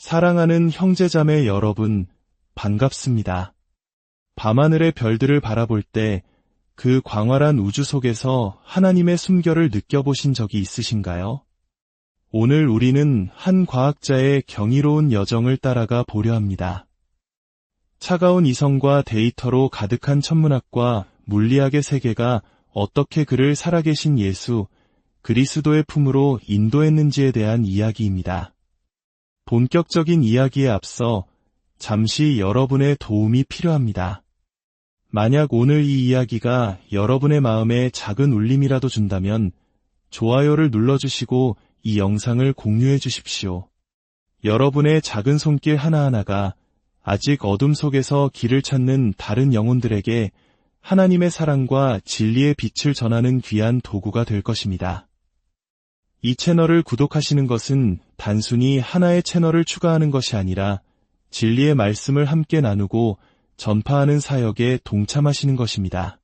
사랑하는 형제자매 여러분, 반갑습니다. 밤하늘의 별들을 바라볼 때 그 광활한 우주 속에서 하나님의 숨결을 느껴보신 적이 있으신가요? 오늘 우리는 한 과학자의 경이로운 여정을 따라가 보려 합니다. 차가운 이성과 데이터로 가득한 천문학과 물리학의 세계가 어떻게 그를 살아계신 예수, 그리스도의 품으로 인도했는지에 대한 이야기입니다. 본격적인 이야기에 앞서 잠시 여러분의 도움이 필요합니다. 만약 오늘 이 이야기가 여러분의 마음에 작은 울림이라도 준다면 좋아요를 눌러주시고 이 영상을 공유해 주십시오. 여러분의 작은 손길 하나하나가 아직 어둠 속에서 길을 찾는 다른 영혼들에게 하나님의 사랑과 진리의 빛을 전하는 귀한 도구가 될 것입니다. 이 채널을 구독하시는 것은 단순히 하나의 채널을 추가하는 것이 아니라 진리의 말씀을 함께 나누고 전파하는 사역에 동참하시는 것입니다.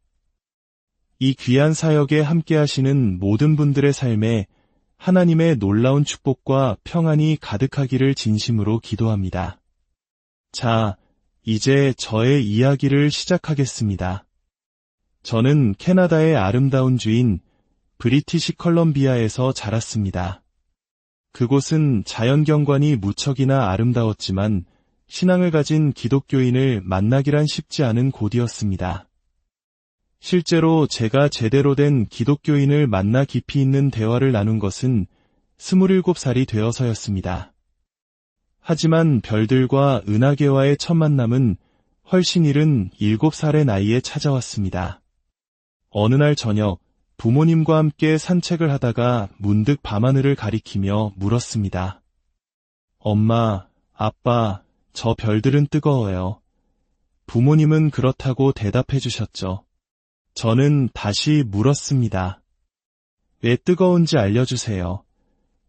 이 귀한 사역에 함께 하시는 모든 분들의 삶에 하나님의 놀라운 축복과 평안이 가득하기를 진심으로 기도합니다. 자, 이제 저의 이야기를 시작하겠습니다. 저는 캐나다의 아름다운 주인 브리티시 컬럼비아에서 자랐습니다. 그곳은 자연경관이 무척이나 아름다웠지만 신앙을 가진 기독교인을 만나기란 쉽지 않은 곳이었습니다. 실제로 제가 제대로 된 기독교인을 만나 깊이 있는 대화를 나눈 것은 27살이 되어서였습니다. 하지만 별들과 은하계와의 첫 만남은 훨씬 이른 7살의 나이에 찾아왔습니다. 어느 날 저녁, 부모님과 함께 산책을 하다가 문득 밤하늘을 가리키며 물었습니다. 엄마, 아빠, 저 별들은 뜨거워요. 부모님은 그렇다고 대답해 주셨죠. 저는 다시 물었습니다. 왜 뜨거운지 알려주세요.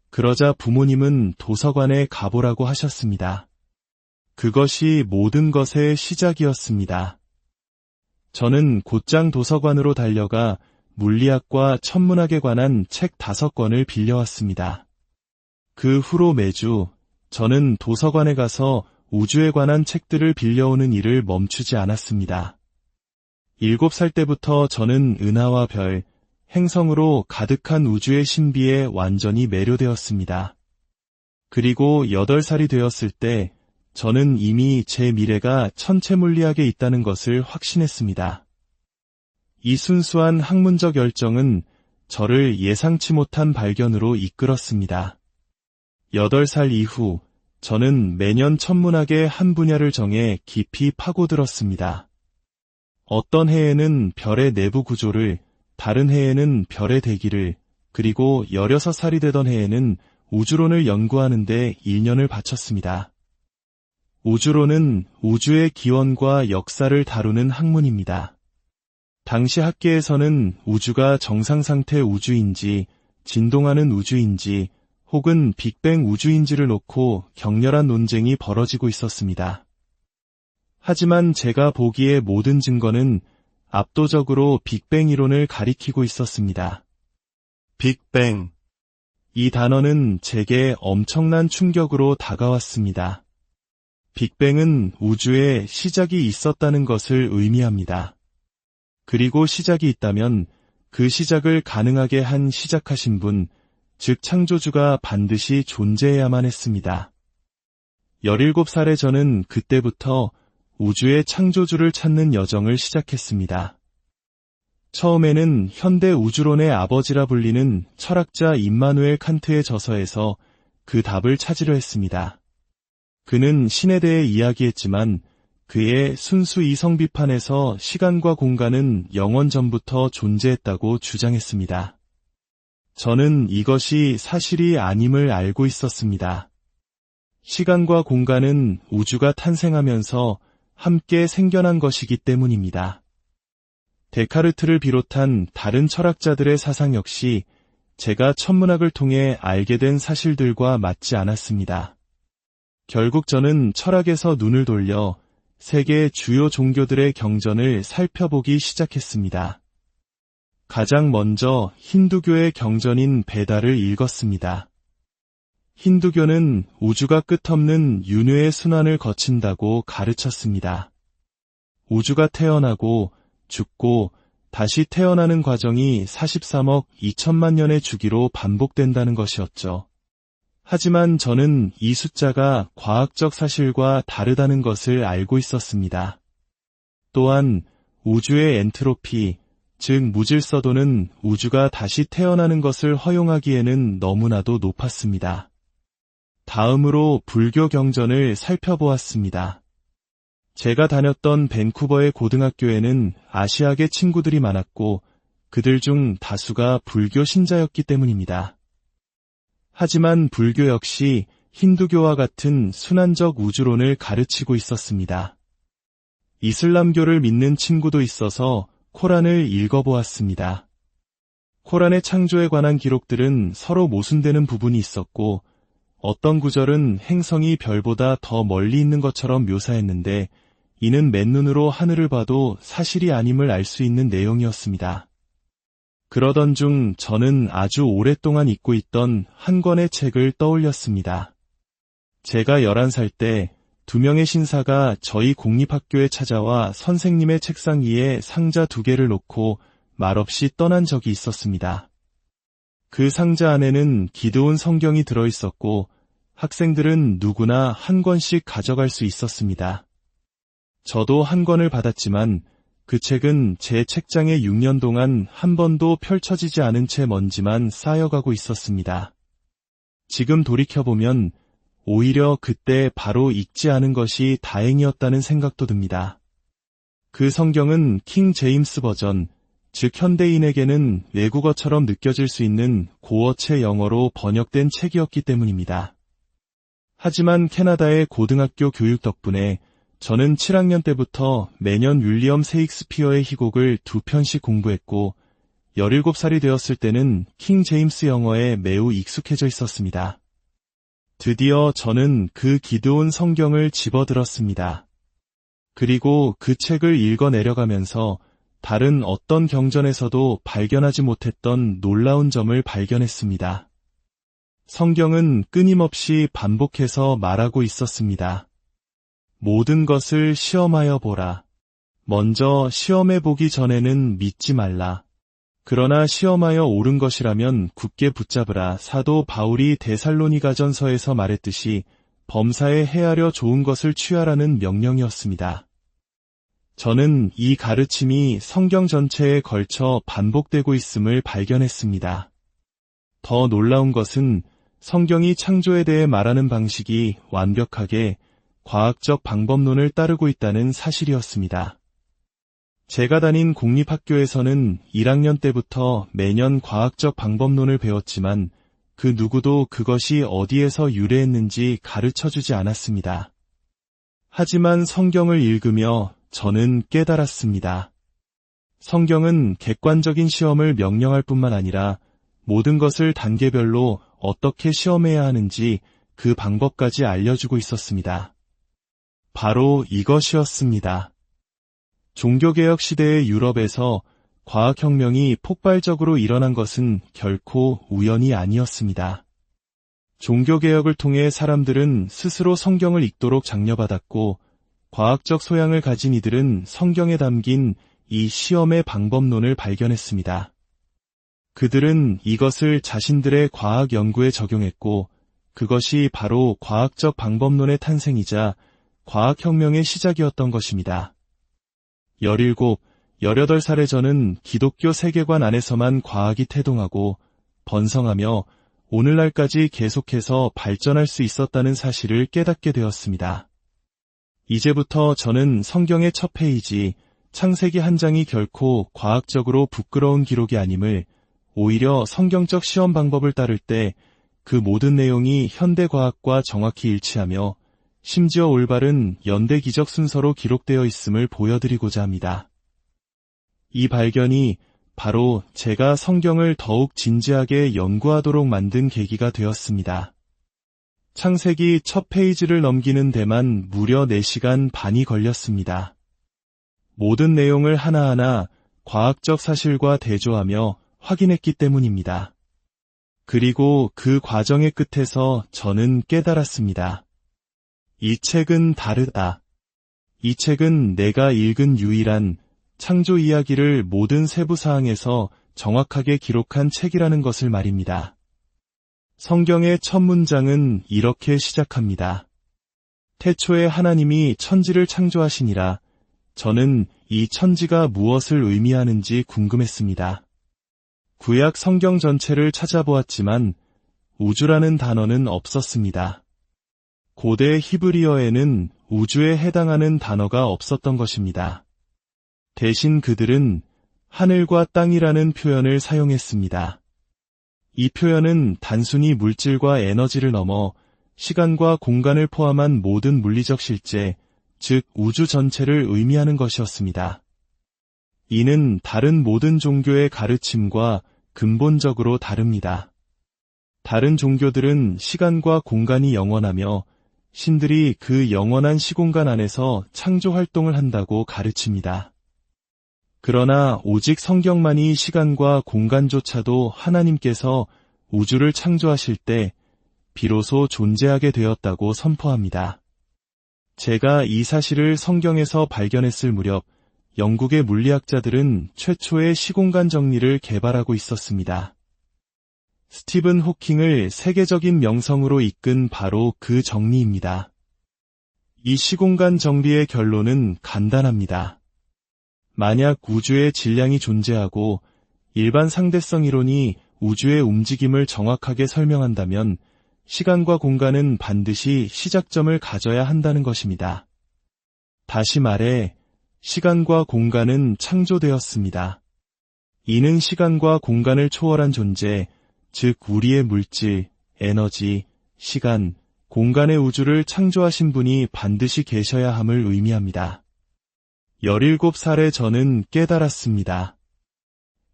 그러자 부모님은 도서관에 가보라고 하셨습니다. 그것이 모든 것의 시작이었습니다. 저는 곧장 도서관으로 달려가 물리학과 천문학에 관한 책 5권을 빌려왔습니다. 그 후로 매주 저는 도서관에 가서 우주에 관한 책들을 빌려오는 일을 멈추지 않았습니다. 7살 때부터 저는 은하와 별, 행성으로 가득한 우주의 신비에 완전히 매료되었습니다. 그리고 8살이 되었을 때 저는 이미 제 미래가 천체물리학에 있다는 것을 확신했습니다. 이 순수한 학문적 열정은 저를 예상치 못한 발견으로 이끌었습니다. 8살 이후 저는 매년 천문학의 한 분야를 정해 깊이 파고들었습니다. 어떤 해에는 별의 내부 구조를, 다른 해에는 별의 대기를, 그리고 16살이 되던 해에는 우주론을 연구하는 데 1년을 바쳤습니다. 우주론은 우주의 기원과 역사를 다루는 학문입니다. 당시 학계에서는 우주가 정상상태 우주인지, 진동하는 우주인지, 혹은 빅뱅 우주인지를 놓고 격렬한 논쟁이 벌어지고 있었습니다. 하지만 제가 보기에 모든 증거는 압도적으로 빅뱅 이론을 가리키고 있었습니다. 빅뱅. 이 단어는 제게 엄청난 충격으로 다가왔습니다. 빅뱅은 우주에 시작이 있었다는 것을 의미합니다. 그리고 시작이 있다면 그 시작을 가능하게 한 시작하신 분, 즉 창조주가 반드시 존재해야만 했습니다. 17살의 저는 그때부터 우주의 창조주를 찾는 여정을 시작했습니다. 처음에는 현대 우주론의 아버지라 불리는 철학자 임마누엘 칸트의 저서에서 그 답을 찾으려 했습니다. 그는 신에 대해 이야기했지만 그의 순수 이성 비판에서 시간과 공간은 영원 전부터 존재했다고 주장했습니다. 저는 이것이 사실이 아님을 알고 있었습니다. 시간과 공간은 우주가 탄생하면서 함께 생겨난 것이기 때문입니다. 데카르트를 비롯한 다른 철학자들의 사상 역시 제가 천문학을 통해 알게 된 사실들과 맞지 않았습니다. 결국 저는 철학에서 눈을 돌려 세계 주요 종교들의 경전을 살펴보기 시작했습니다. 가장 먼저 힌두교의 경전인 베다를 읽었습니다. 힌두교는 우주가 끝없는 윤회의 순환을 거친다고 가르쳤습니다. 우주가 태어나고 죽고 다시 태어나는 과정이 43억 2천만 년의 주기로 반복된다는 것이었죠. 하지만 저는 이 숫자가 과학적 사실과 다르다는 것을 알고 있었습니다. 또한 우주의 엔트로피, 즉 무질서도는 우주가 다시 태어나는 것을 허용하기에는 너무나도 높았습니다. 다음으로 불교 경전을 살펴보았습니다. 제가 다녔던 밴쿠버의 고등학교에는 아시아계 친구들이 많았고 그들 중 다수가 불교 신자였기 때문입니다. 하지만 불교 역시 힌두교와 같은 순환적 우주론을 가르치고 있었습니다. 이슬람교를 믿는 친구도 있어서 코란을 읽어보았습니다. 코란의 창조에 관한 기록들은 서로 모순되는 부분이 있었고 어떤 구절은 행성이 별보다 더 멀리 있는 것처럼 묘사했는데 이는 맨눈으로 하늘을 봐도 사실이 아님을 알 수 있는 내용이었습니다. 그러던 중 저는 아주 오랫동안 읽고 있던 한 권의 책을 떠올렸습니다. 제가 11살 때 2명의 신사가 저희 공립학교에 찾아와 선생님의 책상 위에 상자 2개를 놓고 말없이 떠난 적이 있었습니다. 그 상자 안에는 기드온 성경이 들어있었고 학생들은 누구나 한 권씩 가져갈 수 있었습니다. 저도 한 권을 받았지만 그 책은 제 책장에 6년 동안 한 번도 펼쳐지지 않은 채 먼지만 쌓여가고 있었습니다. 지금 돌이켜보면 오히려 그때 바로 읽지 않은 것이 다행이었다는 생각도 듭니다. 그 성경은 킹 제임스 버전, 즉 현대인에게는 외국어처럼 느껴질 수 있는 고어체 영어로 번역된 책이었기 때문입니다. 하지만 캐나다의 고등학교 교육 덕분에 저는 7학년 때부터 매년 윌리엄 세익스피어의 희곡을 2편씩 공부했고 17살이 되었을 때는 킹 제임스 영어에 매우 익숙해져 있었습니다. 드디어 저는 그 기드온 성경을 집어들었습니다. 그리고 그 책을 읽어 내려가면서 다른 어떤 경전에서도 발견하지 못했던 놀라운 점을 발견했습니다. 성경은 끊임없이 반복해서 말하고 있었습니다. 모든 것을 시험하여 보라. 먼저 시험해 보기 전에는 믿지 말라. 그러나 시험하여 옳은 것이라면 굳게 붙잡으라. 사도 바울이 데살로니가전서에서 말했듯이 범사에 헤아려 좋은 것을 취하라는 명령이었습니다. 저는 이 가르침이 성경 전체에 걸쳐 반복되고 있음을 발견했습니다. 더 놀라운 것은 성경이 창조에 대해 말하는 방식이 완벽하게 과학적 방법론을 따르고 있다는 사실이었습니다. 제가 다닌 공립학교에서는 1학년 때부터 매년 과학적 방법론을 배웠지만 그 누구도 그것이 어디에서 유래했는지 가르쳐주지 않았습니다. 하지만 성경을 읽으며 저는 깨달았습니다. 성경은 객관적인 시험을 명령할 뿐만 아니라 모든 것을 단계별로 어떻게 시험해야 하는지 그 방법까지 알려주고 있었습니다. 바로 이것이었습니다. 종교개혁 시대의 유럽에서 과학혁명이 폭발적으로 일어난 것은 결코 우연이 아니었습니다. 종교개혁을 통해 사람들은 스스로 성경을 읽도록 장려받았고 과학적 소양을 가진 이들은 성경에 담긴 이 시험의 방법론을 발견했습니다. 그들은 이것을 자신들의 과학 연구에 적용했고 그것이 바로 과학적 방법론의 탄생이자 과학혁명의 시작이었던 것입니다. 17, 18살의 저는 기독교 세계관 안에서만 과학이 태동하고 번성하며 오늘날까지 계속해서 발전할 수 있었다는 사실을 깨닫게 되었습니다. 이제부터 저는 성경의 첫 페이지, 창세기 한 장이 결코 과학적으로 부끄러운 기록이 아님을 오히려 성경적 시험 방법을 따를 때 그 모든 내용이 현대과학과 정확히 일치하며 심지어 올바른 연대 기적 순서로 기록되어 있음을 보여드리고자 합니다. 이 발견이 바로 제가 성경을 더욱 진지하게 연구하도록 만든 계기가 되었습니다. 창세기 첫 페이지를 넘기는 데만 무려 4시간 반이 걸렸습니다. 모든 내용을 하나하나 과학적 사실과 대조하며 확인했기 때문입니다. 그리고 그 과정의 끝에서 저는 깨달았습니다. 이 책은 다르다. 이 책은 내가 읽은 유일한 창조 이야기를 모든 세부 사항에서 정확하게 기록한 책이라는 것을 말입니다. 성경의 첫 문장은 이렇게 시작합니다. 태초에 하나님이 천지를 창조하시니라. 저는 이 천지가 무엇을 의미하는지 궁금했습니다. 구약 성경 전체를 찾아보았지만 우주라는 단어는 없었습니다. 고대 히브리어에는 우주에 해당하는 단어가 없었던 것입니다. 대신 그들은 하늘과 땅이라는 표현을 사용했습니다. 이 표현은 단순히 물질과 에너지를 넘어 시간과 공간을 포함한 모든 물리적 실제, 즉 우주 전체를 의미하는 것이었습니다. 이는 다른 모든 종교의 가르침과 근본적으로 다릅니다. 다른 종교들은 시간과 공간이 영원하며 신들이 그 영원한 시공간 안에서 창조 활동을 한다고 가르칩니다. 그러나 오직 성경만이 시간과 공간조차도 하나님께서 우주를 창조하실 때 비로소 존재하게 되었다고 선포합니다. 제가 이 사실을 성경에서 발견했을 무렵 영국의 물리학자들은 최초의 시공간 정리를 개발하고 있었습니다. 스티븐 호킹을 세계적인 명성으로 이끈 바로 그 정리입니다. 이 시공간 정리의 결론은 간단합니다. 만약 우주의 질량이 존재하고 일반 상대성 이론이 우주의 움직임을 정확하게 설명한다면 시간과 공간은 반드시 시작점을 가져야 한다는 것입니다. 다시 말해, 시간과 공간은 창조되었습니다. 이는 시간과 공간을 초월한 존재, 즉 우리의 물질, 에너지, 시간, 공간의 우주를 창조하신 분이 반드시 계셔야 함을 의미합니다. 17살에 저는 깨달았습니다.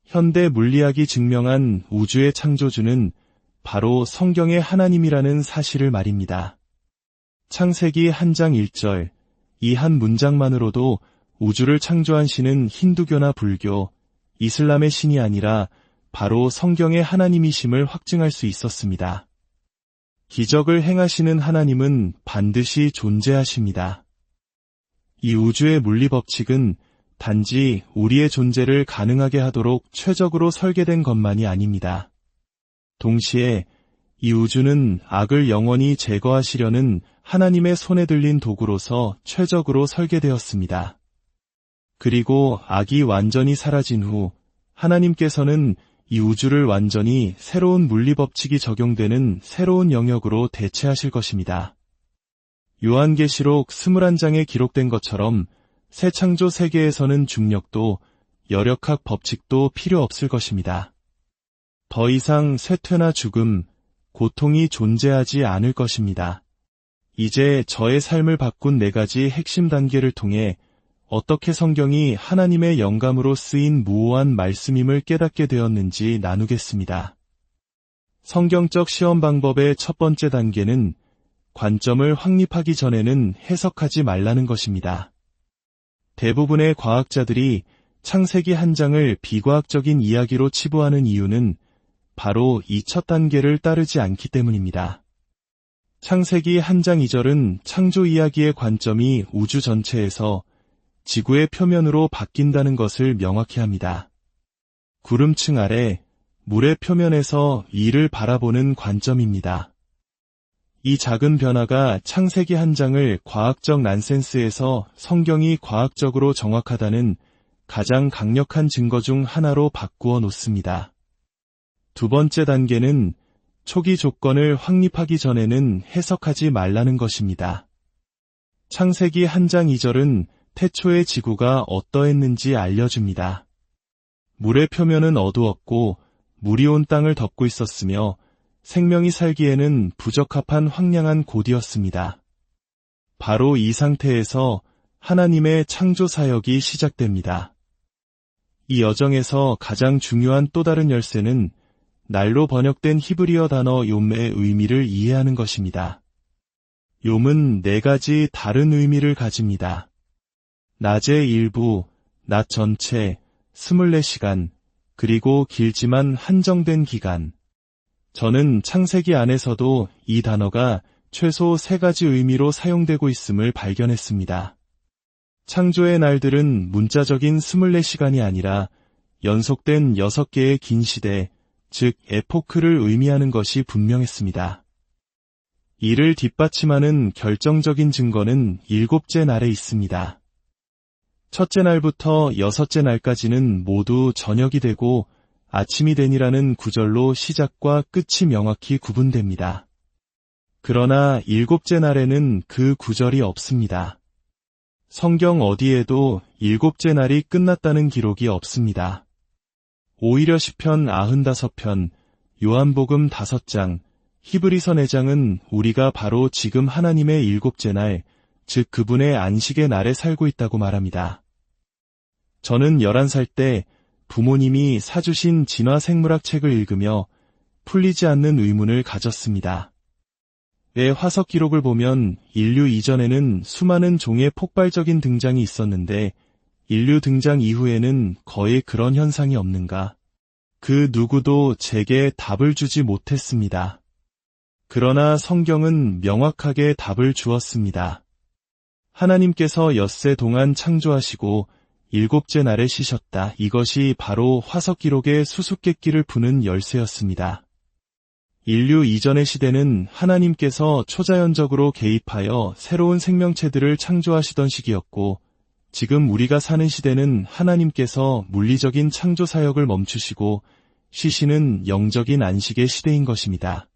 현대 물리학이 증명한 우주의 창조주는 바로 성경의 하나님이라는 사실을 말입니다. 창세기 1장 1절, 이 한 문장만으로도 우주를 창조한 신은 힌두교나 불교, 이슬람의 신이 아니라 바로 성경의 하나님이심을 확증할 수 있었습니다. 기적을 행하시는 하나님은 반드시 존재하십니다. 이 우주의 물리 법칙은 단지 우리의 존재를 가능하게 하도록 최적으로 설계된 것만이 아닙니다. 동시에 이 우주는 악을 영원히 제거하시려는 하나님의 손에 들린 도구로서 최적으로 설계되었습니다. 그리고 악이 완전히 사라진 후 하나님께서는 이 우주를 완전히 새로운 물리 법칙이 적용되는 새로운 영역으로 대체하실 것입니다. 요한계시록 21장에 기록된 것처럼 새 창조 세계에서는 중력도 열역학 법칙도 필요 없을 것입니다. 더 이상 쇠퇴나 죽음, 고통이 존재하지 않을 것입니다. 이제 저의 삶을 바꾼 4가지 핵심 단계를 통해 어떻게 성경이 하나님의 영감으로 쓰인 무오한 말씀임을 깨닫게 되었는지 나누겠습니다. 성경적 시험 방법의 첫 번째 단계는 관점을 확립하기 전에는 해석하지 말라는 것입니다. 대부분의 과학자들이 창세기 1장을 비과학적인 이야기로 치부하는 이유는 바로 이 첫 단계를 따르지 않기 때문입니다. 창세기 1장 2절은 창조 이야기의 관점이 우주 전체에서 지구의 표면으로 바뀐다는 것을 명확히 합니다. 구름층 아래 물의 표면에서 이를 바라보는 관점입니다. 이 작은 변화가 창세기 1장을 과학적 난센스에서 성경이 과학적으로 정확하다는 가장 강력한 증거 중 하나로 바꾸어 놓습니다. 두 번째 단계는 초기 조건을 확립하기 전에는 해석하지 말라는 것입니다. 창세기 1장 2절은 태초의 지구가 어떠했는지 알려줍니다. 물의 표면은 어두웠고 물이 온 땅을 덮고 있었으며 생명이 살기에는 부적합한 황량한 곳이었습니다. 바로 이 상태에서 하나님의 창조 사역이 시작됩니다. 이 여정에서 가장 중요한 또 다른 열쇠는 날로 번역된 히브리어 단어 욤의 의미를 이해하는 것입니다. 욤은 4가지 다른 의미를 가집니다. 낮의 일부, 낮 전체, 24시간, 그리고 길지만 한정된 기간. 저는 창세기 안에서도 이 단어가 최소 3가지 의미로 사용되고 있음을 발견했습니다. 창조의 날들은 문자적인 24시간이 아니라 연속된 6개의 긴 시대, 즉 에포크를 의미하는 것이 분명했습니다. 이를 뒷받침하는 결정적인 증거는 7째 날에 있습니다. 첫째 날부터 6째 날까지는 모두 저녁이 되고 아침이 되니라는 구절로 시작과 끝이 명확히 구분됩니다. 그러나 7째 날에는 그 구절이 없습니다. 성경 어디에도 7째 날이 끝났다는 기록이 없습니다. 오히려 시편 95편, 요한복음 5장, 히브리서 4장은 우리가 바로 지금 하나님의 7째 날, 즉 그분의 안식의 날에 살고 있다고 말합니다. 저는 11살 때 부모님이 사주신 진화생물학 책을 읽으며 풀리지 않는 의문을 가졌습니다. 왜 화석 기록을 보면 인류 이전에는 수많은 종의 폭발적인 등장이 있었는데 인류 등장 이후에는 거의 그런 현상이 없는가? 그 누구도 제게 답을 주지 못했습니다. 그러나 성경은 명확하게 답을 주었습니다. 하나님께서 엿새 동안 창조하시고 7째 날에 쉬셨다. 이것이 바로 화석 기록의 수수께끼를 푸는 열쇠였습니다. 인류 이전의 시대는 하나님께서 초자연적으로 개입하여 새로운 생명체들을 창조하시던 시기였고, 지금 우리가 사는 시대는 하나님께서 물리적인 창조 사역을 멈추시고 쉬시는 영적인 안식의 시대인 것입니다.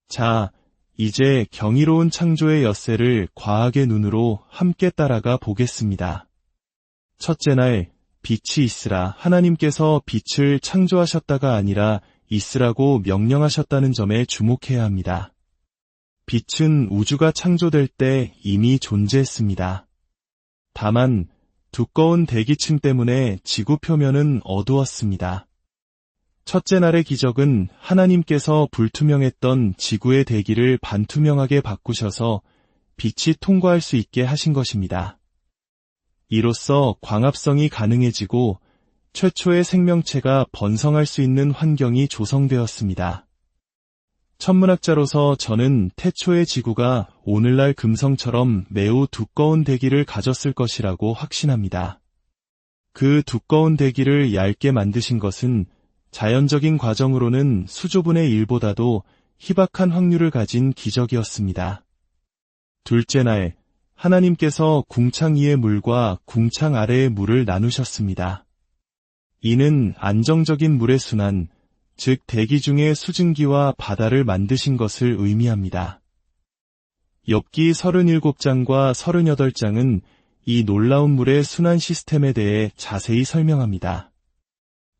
자, 이제 경이로운 창조의 엿새를 과학의 눈으로 함께 따라가 보겠습니다. 첫째 날, 빛이 있으라. 하나님께서 빛을 창조하셨다가 아니라 있으라고 명령하셨다는 점에 주목해야 합니다. 빛은 우주가 창조될 때 이미 존재했습니다. 다만 두꺼운 대기층 때문에 지구 표면은 어두웠습니다. 첫째 날의 기적은 하나님께서 불투명했던 지구의 대기를 반투명하게 바꾸셔서 빛이 통과할 수 있게 하신 것입니다. 이로써 광합성이 가능해지고 최초의 생명체가 번성할 수 있는 환경이 조성되었습니다. 천문학자로서 저는 태초의 지구가 오늘날 금성처럼 매우 두꺼운 대기를 가졌을 것이라고 확신합니다. 그 두꺼운 대기를 얇게 만드신 것은 자연적인 과정으로는 수조분의 1보다도 희박한 확률을 가진 기적이었습니다. 둘째 날, 하나님께서 궁창 위의 물과 궁창 아래의 물을 나누셨습니다. 이는 안정적인 물의 순환, 즉 대기 중의 수증기와 바다를 만드신 것을 의미합니다. 욥기 37장과 38장은 이 놀라운 물의 순환 시스템에 대해 자세히 설명합니다.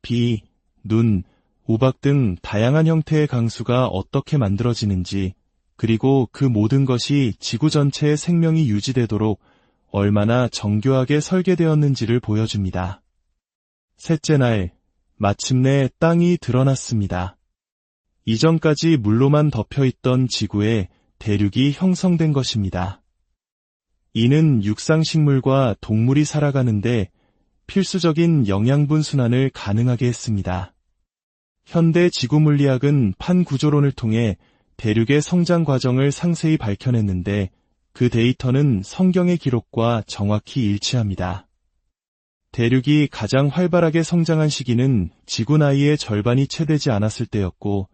비, 눈, 우박 등 다양한 형태의 강수가 어떻게 만들어지는지, 그리고 그 모든 것이 지구 전체의 생명이 유지되도록 얼마나 정교하게 설계되었는지를 보여줍니다. 셋째 날, 마침내 땅이 드러났습니다. 이전까지 물로만 덮여있던 지구에 대륙이 형성된 것입니다. 이는 육상식물과 동물이 살아가는데 필수적인 영양분 순환을 가능하게 했습니다. 현대 지구물리학은 판구조론을 통해 대륙의 성장 과정을 상세히 밝혀냈는데 그 데이터는 성경의 기록과 정확히 일치합니다. 대륙이 가장 활발하게 성장한 시기는 지구 나이의 절반이 채 되지 않았을 때였고,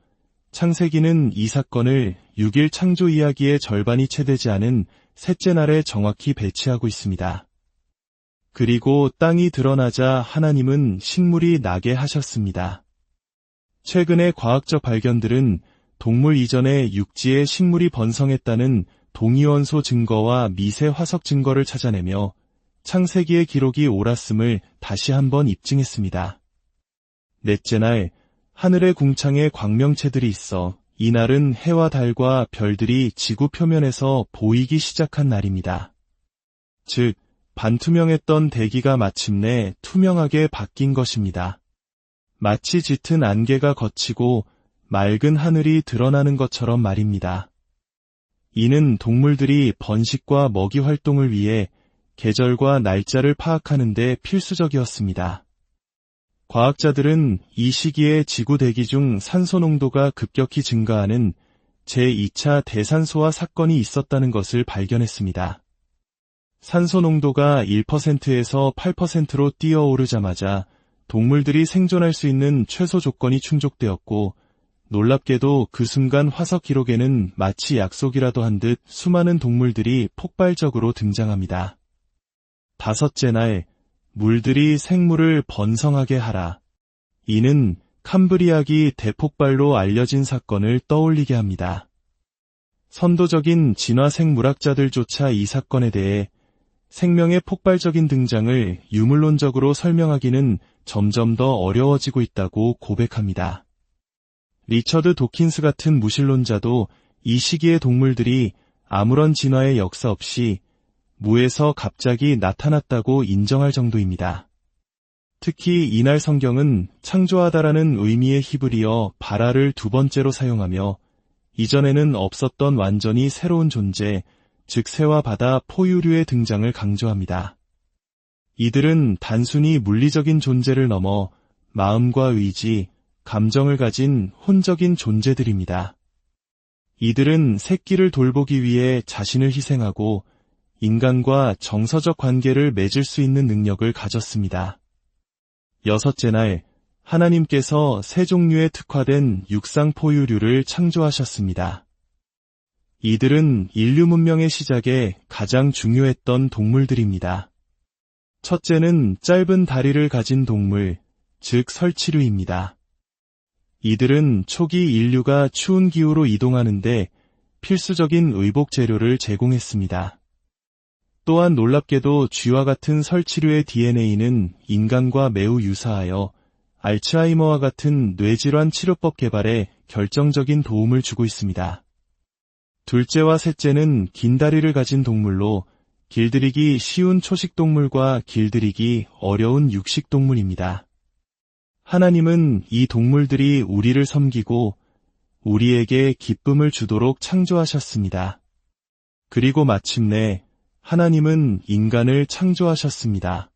창세기는 이 사건을 6일 창조 이야기의 절반이 채 되지 않은 셋째 날에 정확히 배치하고 있습니다. 그리고 땅이 드러나자 하나님은 식물이 나게 하셨습니다. 최근의 과학적 발견들은 동물 이전에 육지에 식물이 번성했다는 동위원소 증거와 미세 화석 증거를 찾아내며 창세기의 기록이 옳았음을 다시 한번 입증했습니다. 넷째 날, 하늘의 궁창에 광명체들이 있어 이날은 해와 달과 별들이 지구 표면에서 보이기 시작한 날입니다. 즉, 반투명했던 대기가 마침내 투명하게 바뀐 것입니다. 마치 짙은 안개가 걷히고 맑은 하늘이 드러나는 것처럼 말입니다. 이는 동물들이 번식과 먹이 활동을 위해 계절과 날짜를 파악하는 데 필수적이었습니다. 과학자들은 이 시기에 지구 대기 중 산소 농도가 급격히 증가하는 제2차 대산소화 사건이 있었다는 것을 발견했습니다. 산소 농도가 1%에서 8%로 뛰어오르자마자 동물들이 생존할 수 있는 최소 조건이 충족되었고, 놀랍게도 그 순간 화석 기록에는 마치 약속이라도 한 듯 수많은 동물들이 폭발적으로 등장합니다. 다섯째 날, 물들이 생물을 번성하게 하라. 이는 캄브리아기 대폭발로 알려진 사건을 떠올리게 합니다. 선도적인 진화 생물학자들조차 이 사건에 대해 생명의 폭발적인 등장을 유물론적으로 설명하기는 점점 더 어려워지고 있다고 고백합니다. 리처드 도킨스 같은 무신론자도 이 시기의 동물들이 아무런 진화의 역사 없이 무에서 갑자기 나타났다고 인정할 정도입니다. 특히 이날 성경은 창조하다라는 의미의 히브리어 바라를 두 번째로 사용하며 이전에는 없었던 완전히 새로운 존재, 즉 새와 바다, 포유류의 등장을 강조합니다. 이들은 단순히 물리적인 존재를 넘어 마음과 의지, 감정을 가진 혼적인 존재들입니다. 이들은 새끼를 돌보기 위해 자신을 희생하고 인간과 정서적 관계를 맺을 수 있는 능력을 가졌습니다. 여섯째 날, 하나님께서 세 종류의 특화된 육상 포유류를 창조하셨습니다. 이들은 인류 문명의 시작에 가장 중요했던 동물들입니다. 첫째는 짧은 다리를 가진 동물, 즉 설치류입니다. 이들은 초기 인류가 추운 기후로 이동하는데 필수적인 의복 재료를 제공했습니다. 또한 놀랍게도 쥐와 같은 설치류의 DNA는 인간과 매우 유사하여 알츠하이머와 같은 뇌질환 치료법 개발에 결정적인 도움을 주고 있습니다. 둘째와 셋째는 긴 다리를 가진 동물로 길들이기 쉬운 초식동물과 길들이기 어려운 육식동물입니다. 하나님은 이 동물들이 우리를 섬기고 우리에게 기쁨을 주도록 창조하셨습니다. 그리고 마침내 하나님은 인간을 창조하셨습니다.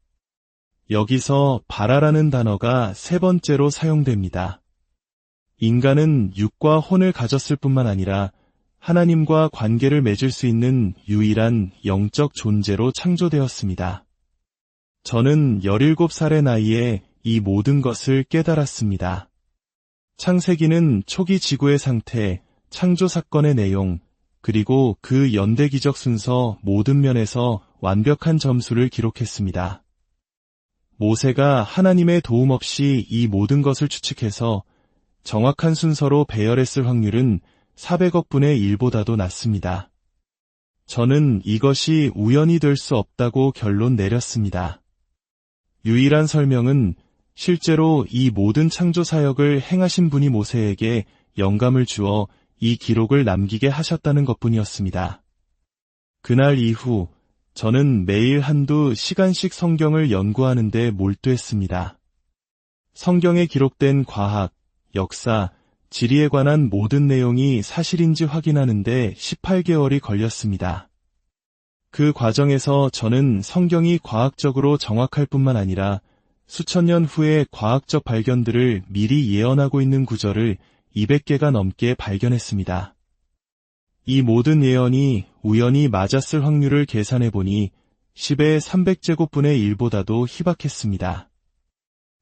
여기서 바라라는 단어가 세 번째로 사용됩니다. 인간은 육과 혼을 가졌을 뿐만 아니라 하나님과 관계를 맺을 수 있는 유일한 영적 존재로 창조되었습니다. 저는 17살의 나이에 이 모든 것을 깨달았습니다. 창세기는 초기 지구의 상태, 창조 사건의 내용, 그리고 그 연대기적 순서 모든 면에서 완벽한 점수를 기록했습니다. 모세가 하나님의 도움 없이 이 모든 것을 추측해서 정확한 순서로 배열했을 확률은 400억 분의 1보다도 낮습니다. 저는 이것이 우연이 될 수 없다고 결론 내렸습니다. 유일한 설명은 실제로 이 모든 창조 사역을 행하신 분이 모세에게 영감을 주어 이 기록을 남기게 하셨다는 것뿐이었습니다. 그날 이후 저는 매일 한두 시간씩 성경을 연구하는 데 몰두했습니다. 성경에 기록된 과학, 역사, 지리에 관한 모든 내용이 사실인지 확인하는 데 18개월이 걸렸습니다. 그 과정에서 저는 성경이 과학적으로 정확할 뿐만 아니라 수천 년 후의 과학적 발견들을 미리 예언하고 있는 구절을 200개가 넘게 발견했습니다. 이 모든 예언이 우연히 맞았을 확률을 계산해보니 10의 300제곱분의 1보다도 희박했습니다.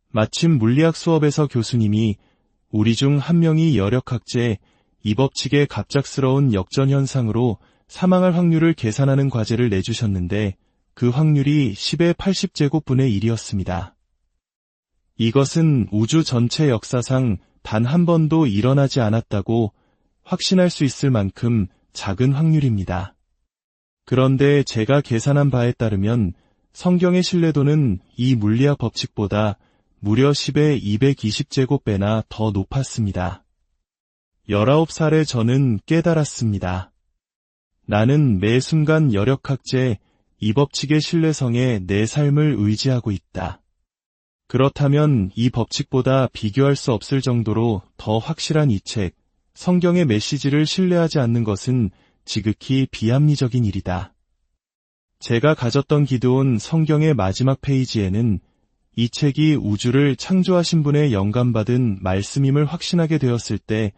마침 물리학 수업에서 교수님이 우리 중 한 명이 여력학제, 이 법칙의 갑작스러운 역전현상으로 사망할 확률을 계산하는 과제를 내주셨는데 그 확률이 10의 80제곱분의 1이었습니다. 이것은 우주 전체 역사상 단 한 번도 일어나지 않았다고 확신할 수 있을 만큼 작은 확률입니다. 그런데 제가 계산한 바에 따르면 성경의 신뢰도는 이 물리학 법칙보다 무려 10의 220제곱배나 더 높았습니다. 19살에 저는 깨달았습니다. 나는 매 순간 여력학제, 이 법칙의 신뢰성에 내 삶을 의지하고 있다. 그렇다면 이 법칙보다 비교할 수 없을 정도로 더 확실한 이 책, 성경의 메시지를 신뢰하지 않는 것은 지극히 비합리적인 일이다. 제가 가졌던 기도온 성경의 마지막 페이지에는 이 책이 우주를 창조하신 분의 영감받은 말씀임을 확신하게 되었을 때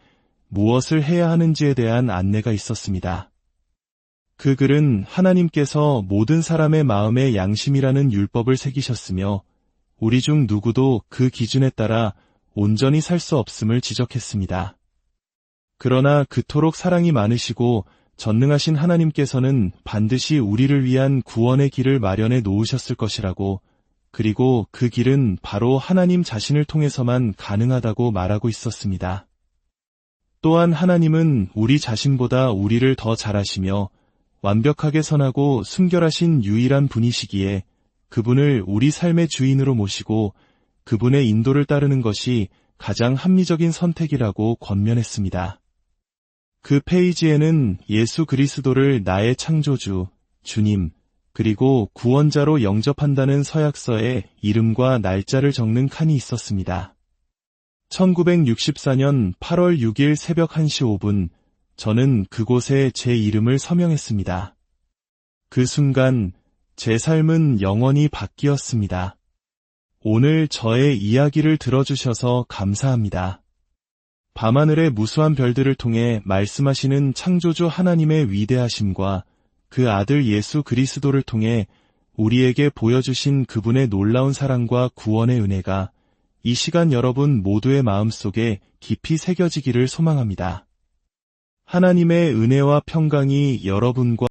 무엇을 해야 하는지에 대한 안내가 있었습니다. 그 글은 하나님께서 모든 사람의 마음에 양심이라는 율법을 새기셨으며 우리 중 누구도 그 기준에 따라 온전히 살 수 없음을 지적했습니다. 그러나 그토록 사랑이 많으시고 전능하신 하나님께서는 반드시 우리를 위한 구원의 길을 마련해 놓으셨을 것이라고, 그리고 그 길은 바로 하나님 자신을 통해서만 가능하다고 말하고 있었습니다. 또한 하나님은 우리 자신보다 우리를 더 잘 아시며 완벽하게 선하고 순결하신 유일한 분이시기에 그분을 우리 삶의 주인으로 모시고 그분의 인도를 따르는 것이 가장 합리적인 선택이라고 권면했습니다. 그 페이지에는 예수 그리스도를 나의 창조주, 주님, 그리고 구원자로 영접한다는 서약서에 이름과 날짜를 적는 칸이 있었습니다. 1964년 8월 6일 새벽 1시 5분, 저는 그곳에 제 이름을 서명했습니다. 그 순간 제 삶은 영원히 바뀌었습니다. 오늘 저의 이야기를 들어주셔서 감사합니다. 밤하늘의 무수한 별들을 통해 말씀하시는 창조주 하나님의 위대하심과 그 아들 예수 그리스도를 통해 우리에게 보여주신 그분의 놀라운 사랑과 구원의 은혜가 이 시간 여러분 모두의 마음속에 깊이 새겨지기를 소망합니다. 하나님의 은혜와 평강이 여러분과